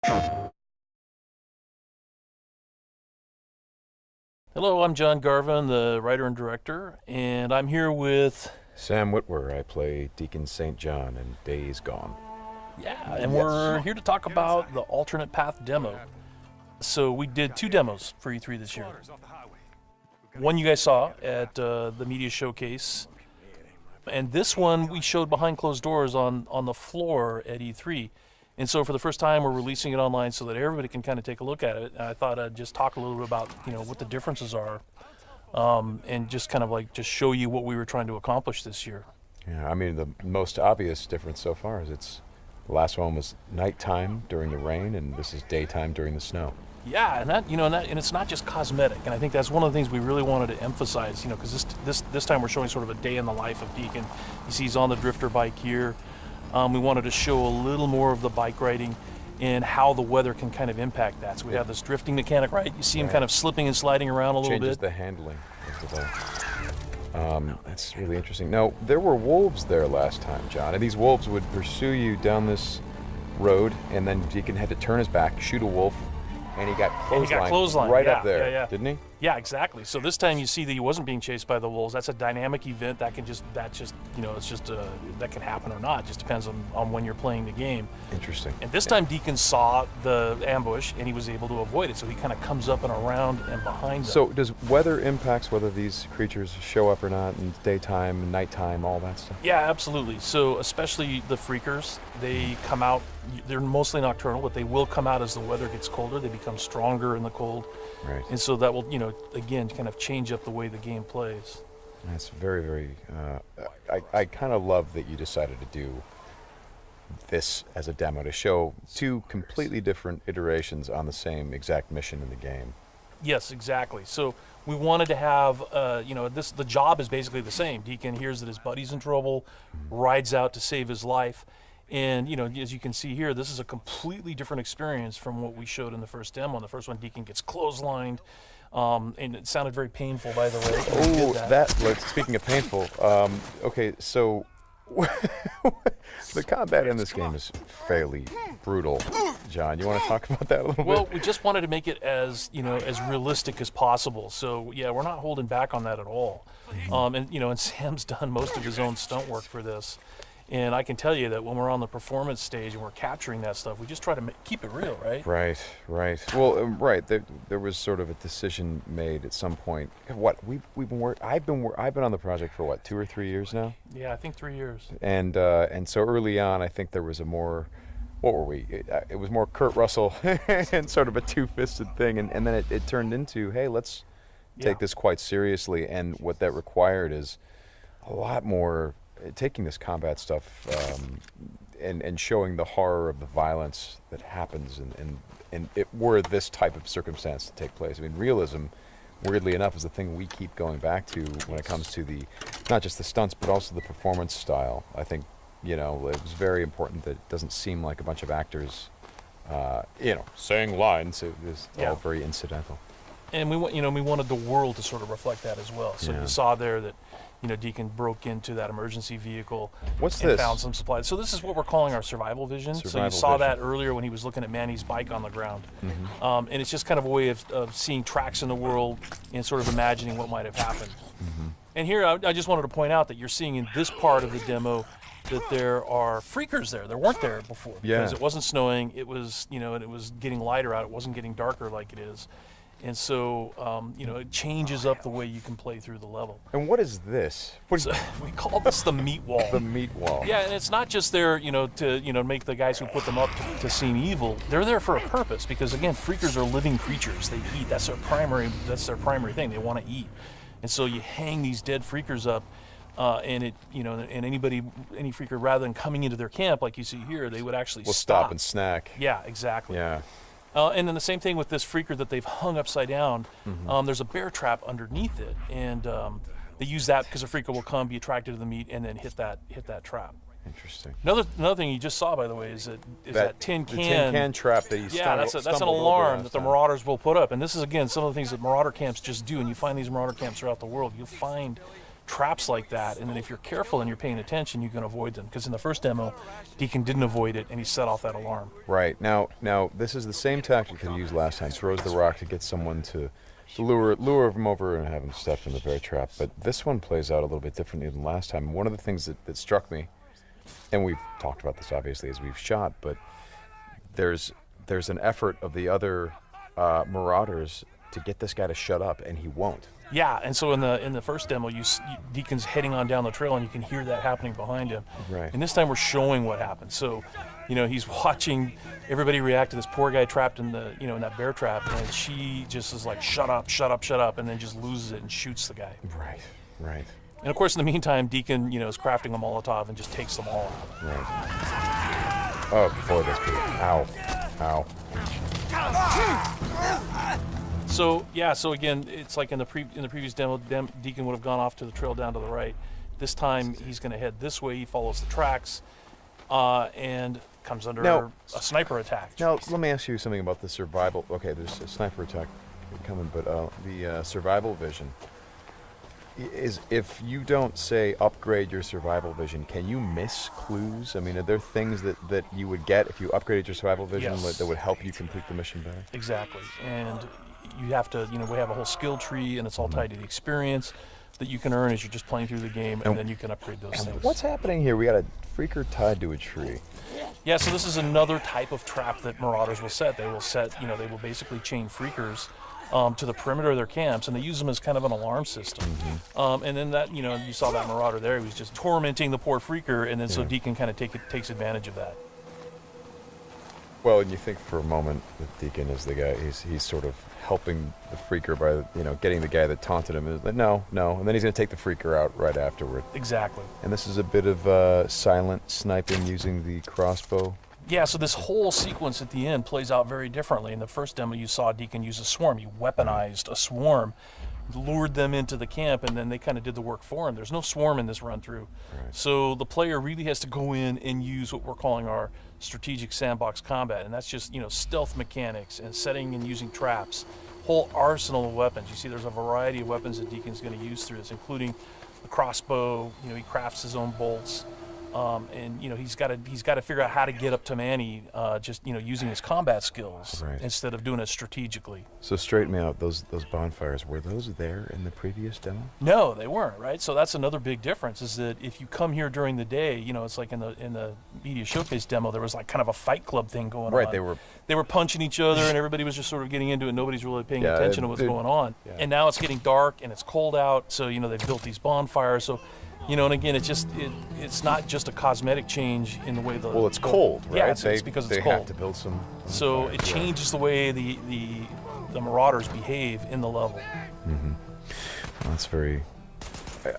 Hello, I'm John Garvin, the writer and director, and I'm here with... Sam Whitwer. I play Deacon St. John in Days Gone. Yeah, and we're here to talk about the alternate path demo. So we did 2 demos for E3 this year. One you guys saw at the media showcase, and this one we showed behind closed doors on the floor at E3. And so for the first time, we're releasing it online so that everybody can kind of take a look at it. And I thought I'd just talk a little bit about, what the differences are, and just kind of just show you what we were trying to accomplish this year. Yeah, I mean, the most obvious difference so far is the last one was nighttime during the rain, and this is daytime during the snow. Yeah, and it's not just cosmetic. And I think that's one of the things we really wanted to emphasize, because this time we're showing sort of a day in the life of Deacon. You see he's on the drifter bike here. We wanted to show a little more of the bike riding and how the weather can kind of impact that. So we have this drifting mechanic, right? You see him kind of slipping and sliding around a little bit. Changes the handling of the bike. That's really interesting. Now, there were wolves there last time, John, and these wolves would pursue you down this road, and then Deacon had to turn his back, shoot a wolf, and he got clotheslined right up there, didn't he? Yeah, exactly. So this time you see that he wasn't being chased by the wolves. That's a dynamic event that can that can happen or not. It just depends on when you're playing the game. Interesting. And this time Deacon saw the ambush and he was able to avoid it. So he kind of comes up and around and behind them. So does weather impacts whether these creatures show up or not in daytime, nighttime, all that stuff? Yeah, absolutely. So especially the freakers, they come out, they're mostly nocturnal, but they will come out as the weather gets colder. They become stronger in the cold. Right. And so that will, again, kind of change up the way the game plays. That's very, very... I kind of love that you decided to do this as a demo to show 2 completely different iterations on the same exact mission in the game. Yes, exactly. So we wanted to have, the job is basically the same. Deacon hears that his buddy's in trouble, rides out to save his life. And, as you can see here, this is a completely different experience from what we showed in the first demo. In the first one, Deacon gets clotheslined, and it sounded very painful, by the way. Speaking of painful, okay, so the combat in this game is fairly brutal. John, you want to talk about that a little bit? Well, we just wanted to make it as realistic as possible. So, yeah, we're not holding back on that at all. And Sam's done most of his own stunt work for this. And I can tell you that when we're on the performance stage and we're capturing that stuff, we just try to keep it real, right? Right. Well, right. There was sort of a decision made at some point. What I've been on the project for 2 or 3 years now. Yeah, I think 3 years. And so early on, I think there was a more, what were we? It was more Kurt Russell and sort of a two-fisted thing, and then it turned into, hey, let's take this quite seriously. And what that required is a lot more. Taking this combat stuff and showing the horror of the violence that happens and it were this type of circumstance to take place. I mean, realism, weirdly enough, is the thing we keep going back to when it comes to not just the stunts, but also the performance style. I think, it was very important that it doesn't seem like a bunch of actors, saying lines. It was all very incidental. And we wanted the world to sort of reflect that as well. So you saw there that, Deacon broke into that emergency vehicle and found some supplies. So this is what we're calling our survival vision. So you saw that earlier when he was looking at Manny's bike on the ground. Mm-hmm. And it's just kind of a way of seeing tracks in the world and sort of imagining what might have happened. Mm-hmm. And here I just wanted to point out that you're seeing in this part of the demo that there are freakers there. There weren't there before because it wasn't snowing. It was, and it was getting lighter out. It wasn't getting darker like it is. And so, it changes up the way you can play through the level. And what is this? We call this the meat wall. The meat wall. Yeah, and it's not just there, to make the guys who put them up to seem evil. They're there for a purpose because, again, freakers are living creatures. They eat. That's their primary thing. They want to eat. And so you hang these dead freakers up, and any freaker, rather than coming into their camp like you see here, they would actually stop and snack. Yeah, exactly. Yeah. And then the same thing with this freaker that they've hung upside down. Mm-hmm. There's a bear trap underneath it, and they use that because a freaker will come, be attracted to the meat, and then hit that trap. Interesting. Another thing you just saw, by the way, is that tin can. The tin can trap that you that's an alarm that the marauders will put up. And this is, again, some of the things that marauder camps just do. And you find these marauder camps throughout the world. You'll find traps like that, and then if you're careful and you're paying attention, you can avoid them. Because in the first demo, Deacon didn't avoid it, and he set off that alarm. Right. Now this is the same tactic that he used last time. Throws the rock to get someone to lure him over and have him step in the bear trap. But this one plays out a little bit differently than last time. One of the things that struck me, and we've talked about this obviously as we've shot, but there's an effort of the other Marauders to get this guy to shut up, and he won't. Yeah, and so in the first demo, Deacon's heading on down the trail, and you can hear that happening behind him. Right. And this time we're showing what happened. So, he's watching everybody react to this poor guy trapped in the in that bear trap, and she just is like, shut up, shut up, shut up, and then just loses it and shoots the guy. Right. And of course, in the meantime, Deacon is crafting a Molotov and just takes them all out. Right. Oh boy, that's good. Ow. So again, it's like in the previous demo, Deacon would have gone off to the trail down to the right. This time he's going to head this way. He follows the tracks, and comes under a sniper attack. Now let me ask you something about the survival. Okay, there's a sniper attack coming, but the survival vision is, if you don't say upgrade your survival vision, can you miss clues? I mean, are there things that you would get if you upgraded your survival vision that would help you complete the mission better? Exactly, and you have to, we have a whole skill tree, and it's all tied to the experience that you can earn as you're just playing through the game, and then you can upgrade those things. What's happening here? We got a freaker tied to a tree. Yeah, so this is another type of trap that Marauders will set. They will basically chain freakers to the perimeter of their camps, and they use them as kind of an alarm system. And then that, you saw that Marauder there, he was just tormenting the poor freaker, and then so Deacon kind of takes advantage of that. Well, and you think for a moment that Deacon is the guy, he's sort of helping the freaker by, getting the guy that taunted him. But no, and then he's going to take the freaker out right afterward. Exactly. And this is a bit of silent sniping using the crossbow. Yeah, so this whole sequence at the end plays out very differently. In the first demo, you saw Deacon use a swarm. He weaponized a swarm, lured them into the camp, and then they kind of did the work for him. There's no swarm in this run-through. Right. So the player really has to go in and use what we're calling our strategic sandbox combat, and that's just, stealth mechanics and setting and using traps, whole arsenal of weapons. You see there's a variety of weapons that Deacon's going to use through this, including the crossbow. He crafts his own bolts. And he's got to figure out how to get up to Manny, just using his combat skills instead of doing it strategically. So straighten me out. Those bonfires, were those there in the previous demo? No, they weren't. Right. So that's another big difference. Is that if you come here during the day, it's like in the media showcase demo, there was like kind of a fight club thing going on. Right. They were punching each other, and everybody was just sort of getting into it. Nobody's really paying attention to what's going on. Yeah. And now it's getting dark and it's cold out. So they've built these bonfires. So. And again, it's not just a cosmetic change in the way it's cold, right? Yeah, it's because it's cold. They have to build some. So it changes the way the Marauders behave in the level. Mm-hmm. Well, that's very.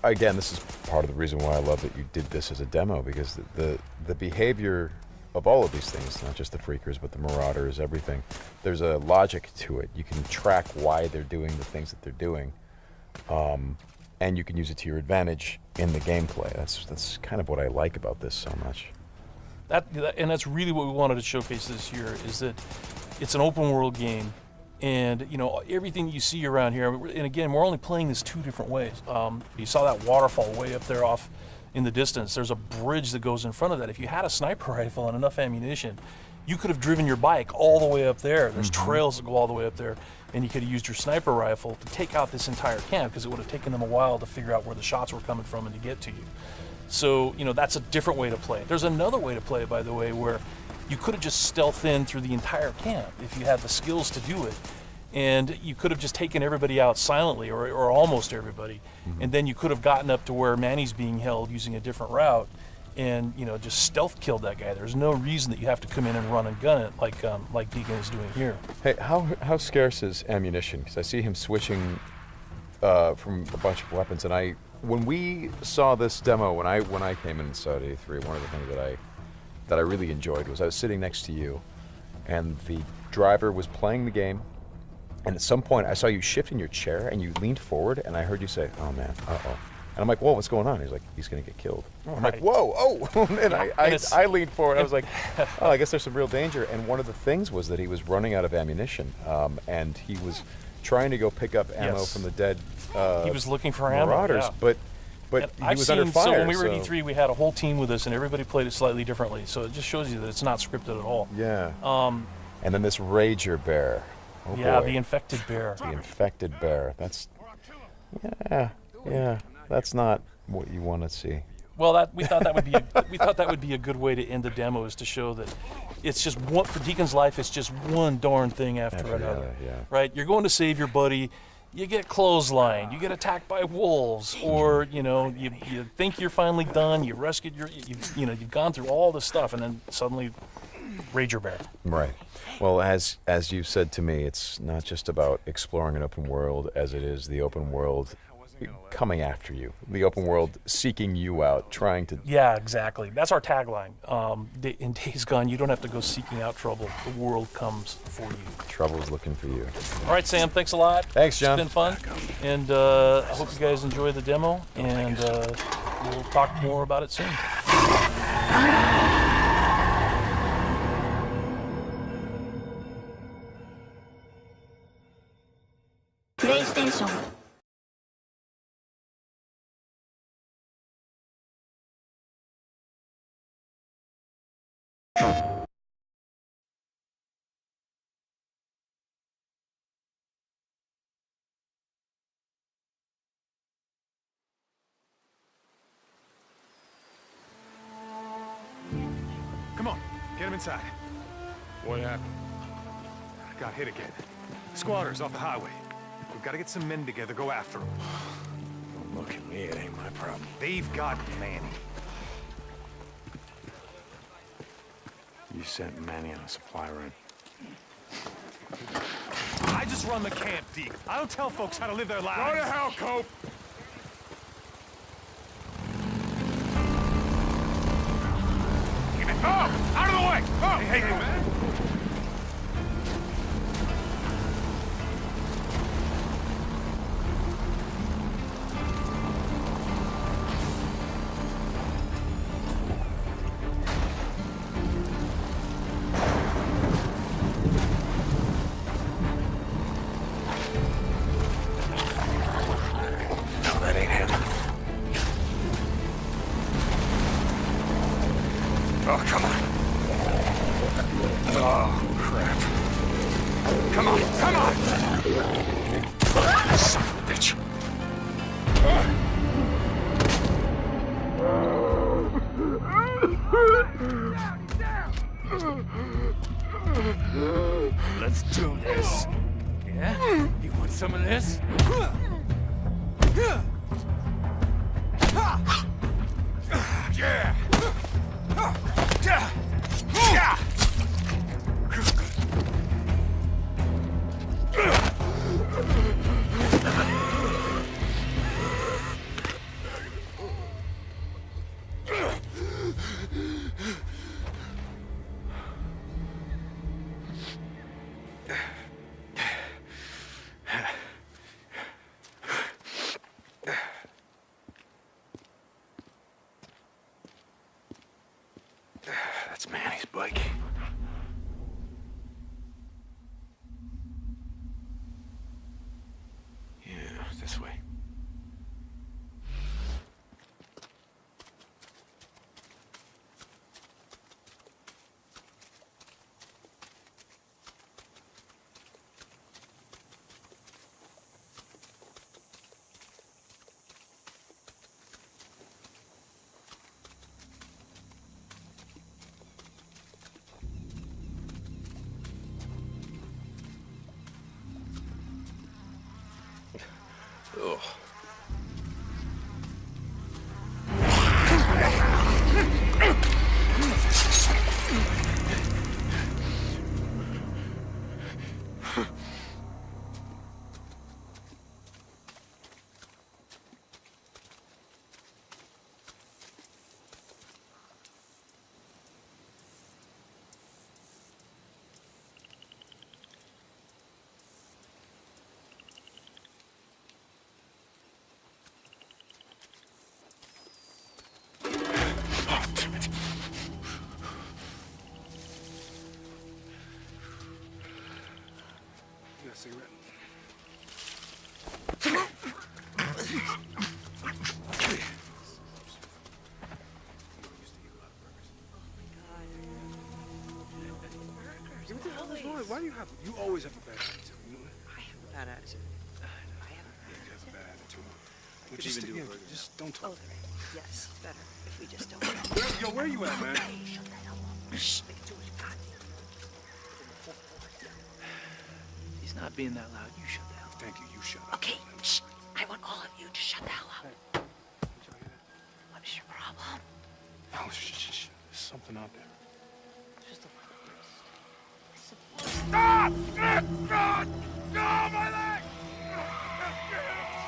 Again, this is part of the reason why I love that you did this as a demo, because the behavior of all of these things, not just the freakers, but the Marauders, everything. There's a logic to it. You can track why they're doing the things that they're doing. And you can use it to your advantage in the gameplay. That's kind of what I like about this so much. And that's really what we wanted to showcase this year, is that it's an open world game, and everything you see around here. And again, we're only playing this two different ways. You saw that waterfall way up there off in the distance. There's a bridge that goes in front of that. If you had a sniper rifle and enough ammunition, you could have driven your bike all the way up there. There's trails that go all the way up there. And you could have used your sniper rifle to take out this entire camp, because it would have taken them a while to figure out where the shots were coming from and to get to you. So, that's a different way to play it. There's another way to play it, by the way, where you could have just stealthed in through the entire camp if you had the skills to do it. And you could have just taken everybody out silently, or almost everybody. And then you could have gotten up to where Manny's being held using a different route, and just stealth killed that guy. There's no reason that you have to come in and run and gun it like Deacon is doing here. Hey, how scarce is ammunition? Because I see him switching from a bunch of weapons, and when we saw this demo, when I came in and saw it at A3, one of the things that I really enjoyed was I was sitting next to you, and the driver was playing the game, and at some point I saw you shift in your chair and you leaned forward, and I heard you say, "Oh man, uh-oh." And I'm like, whoa, what's going on? He's like, he's going to get killed. I'm like, whoa, oh. And I leaned forward. I was like, oh, I guess there's some real danger. And one of the things was that he was running out of ammunition. And he was trying to go pick up ammo from the dead he was looking for Marauders. ammo, But but And he was under fire. So when we were at E3, we had a whole team with us, and everybody played it slightly differently. So it just shows you that it's not scripted at all. Yeah. And then this Rager bear. Oh yeah, boy. the infected bear. The infected bear. That's, yeah. That's not what you want to see. Well, we thought that would be a good way to end the demo, is to show that it's just one, for Deacon's life. It's just one darn thing after another. Yeah. Right? You're going to save your buddy. You get clotheslined. You get attacked by wolves, or you think you're finally done. You've rescued you've gone through all this stuff, and then suddenly, Rager bear. Right. Well, as you said to me, it's not just about exploring an open world as it is the open world coming after you, the open world seeking you out, trying to... Yeah, exactly. That's our tagline. In Days Gone, you don't have to go seeking out trouble. The world comes for you. Trouble's looking for you. All right, Sam, thanks a lot. Thanks, John. It's been fun. And I hope you guys enjoy the demo, and we'll talk more about it soon. PlayStation. Come on, get him inside. What happened? Got hit again. Squatters off the highway. We've got to get some men together, go after them. Don't look at me, it ain't my problem. They've got Manny. You sent Manny on a supply run. I just run the camp, Deke. I don't tell folks how to live their lives. Go to hell, Cope! Oh! Out of the way! Oh! Hey, man! No, that ain't him. Oh, come on. Oh, crap. Come on, come on! Son of a bitch. Let's do this. Yeah? You want some of this? Yeah! That's Manny's bike. Yeah, this way. Ugh. Cigarette. What the hell is wrong? Why do you always have a bad attitude? I have a bad attitude. I have You have a bad attitude. I Just, just don't talk. Okay. Yes, better if we just don't. Yo, where you at, man? Hey, shut the hell up. Shh, make it too much goddamn. He's not being that loud. You shut the hell up. Thank you. You shut up. Okay, shh. I want all of you to shut the hell up. What is your problem? Oh, shh. There's something out there. Just a Stop! God! No, my leg! Get it off!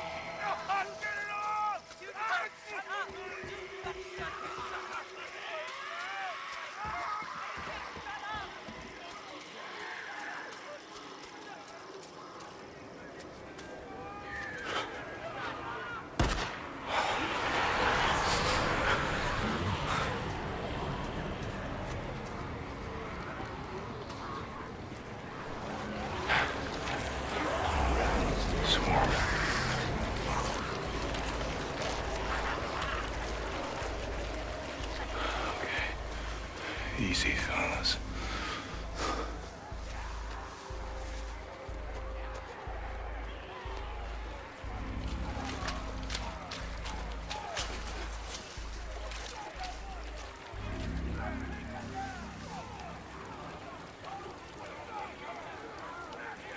Easy, fellas.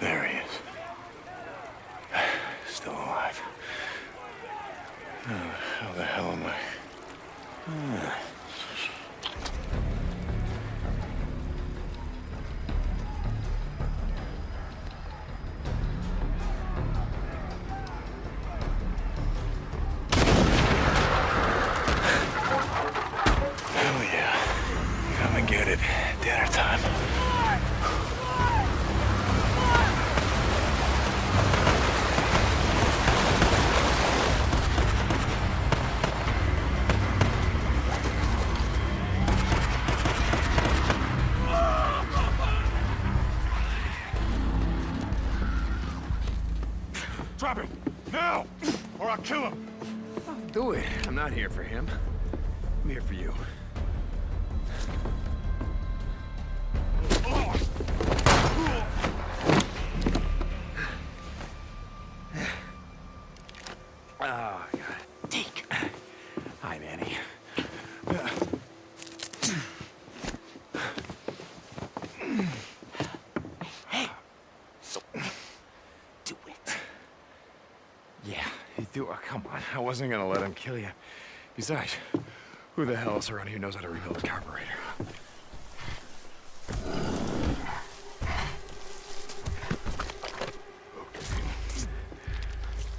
There he is. Still alive. How the hell am I? Hell yeah. Come and get it. Dinner time. Drop him! Now! Or I'll kill him! Do it. I'm not here for him. I'm here for you. Oh, God. Deke. Hi, Manny. Hey. So, do it. Yeah, you do. Oh, come on. I wasn't gonna let him kill you. Besides, who the hell else around here knows how to rebuild a carburetor?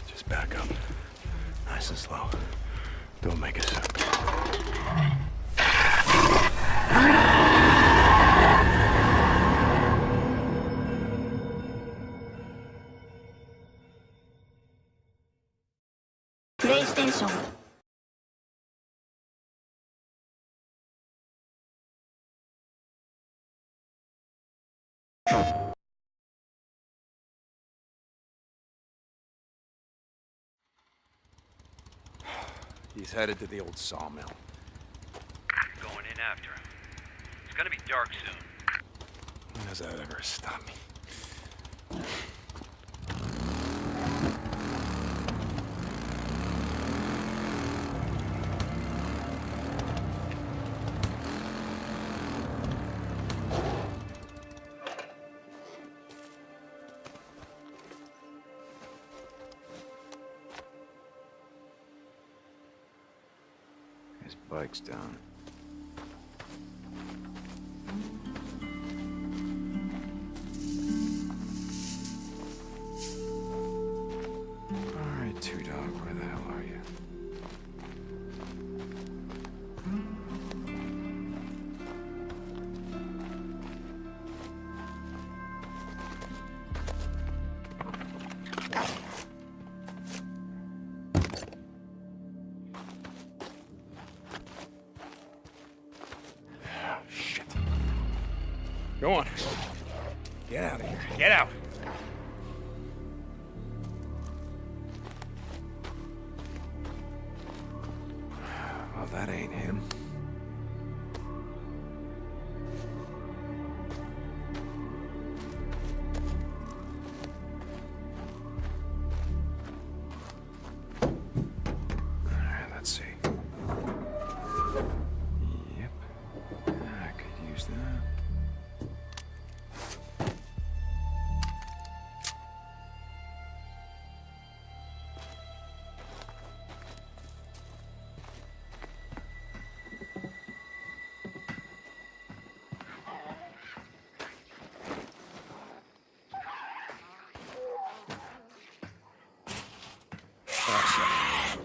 Just back up. Nice and slow. Don't make a sound. PlayStation. He's headed to the old sawmill. Going in after him. It's gonna be dark soon. When does that ever stop me? His bike's down. All right, Two Dog, where the hell are you? Shit. Go on. Get out of here. Get out. Well, that ain't him.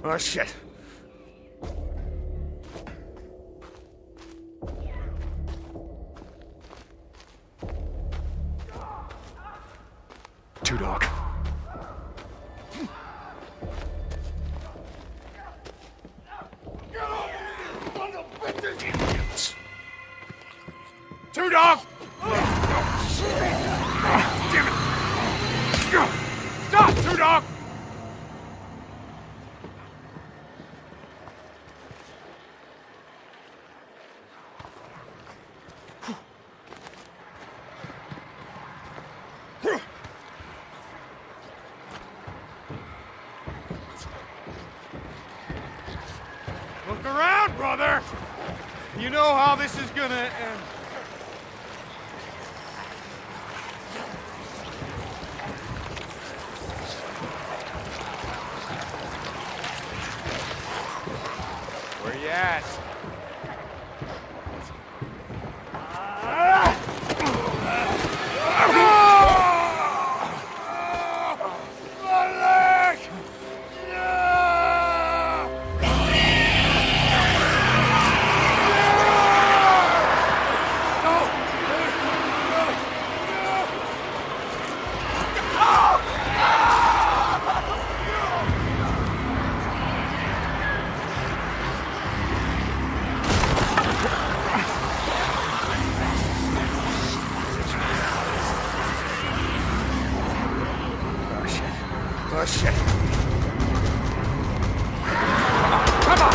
Oh, shit. Two dog. Two dog! Damn it! Stop, two dog! Look around, brother! You know how this is gonna end. Where you at? Oh, shit. Come on!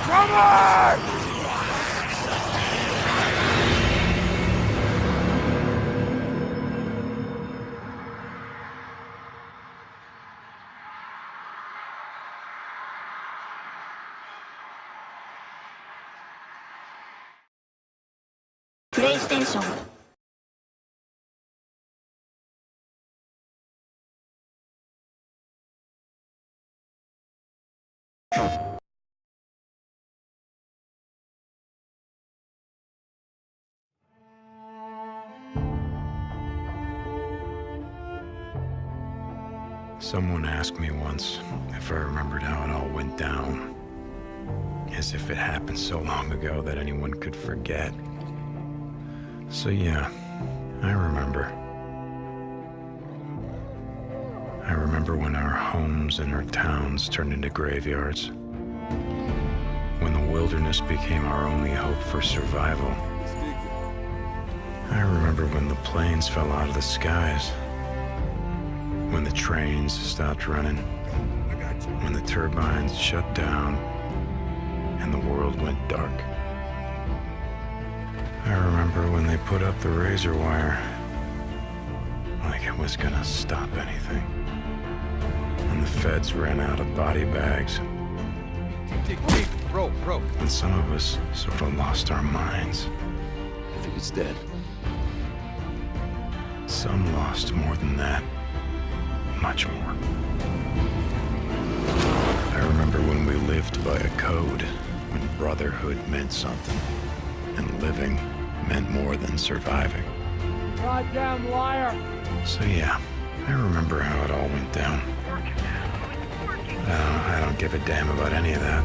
プレイステーション。Someone asked me once if I remembered how it all went down. As if it happened so long ago that anyone could forget. So yeah, I remember. I remember when our homes and our towns turned into graveyards. When the wilderness became our only hope for survival. I remember when the planes fell out of the skies. When the trains stopped running. When the turbines shut down and the world went dark. I remember when they put up the razor wire, like it was gonna stop anything. And the feds ran out of body bags. Bro. And some of us sort of lost our minds. I think he's dead. Some lost more than that. Much more. I remember when we lived by a code, when brotherhood meant something, and living meant more than surviving. Goddamn liar! So yeah, I remember how it all went down. I don't give a damn about any of that.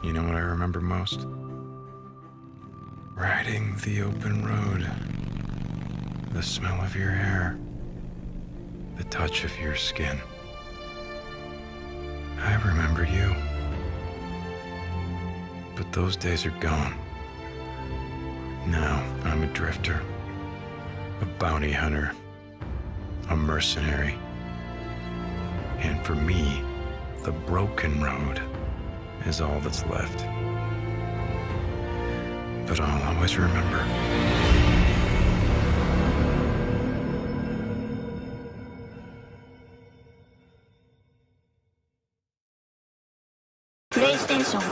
You know what I remember most? Riding the open road. The smell of your hair. The touch of your skin. I remember you. But those days are gone. Now I'm a drifter, a bounty hunter, a mercenary. And for me, the broken road is all that's left. But I'll always remember. PlayStation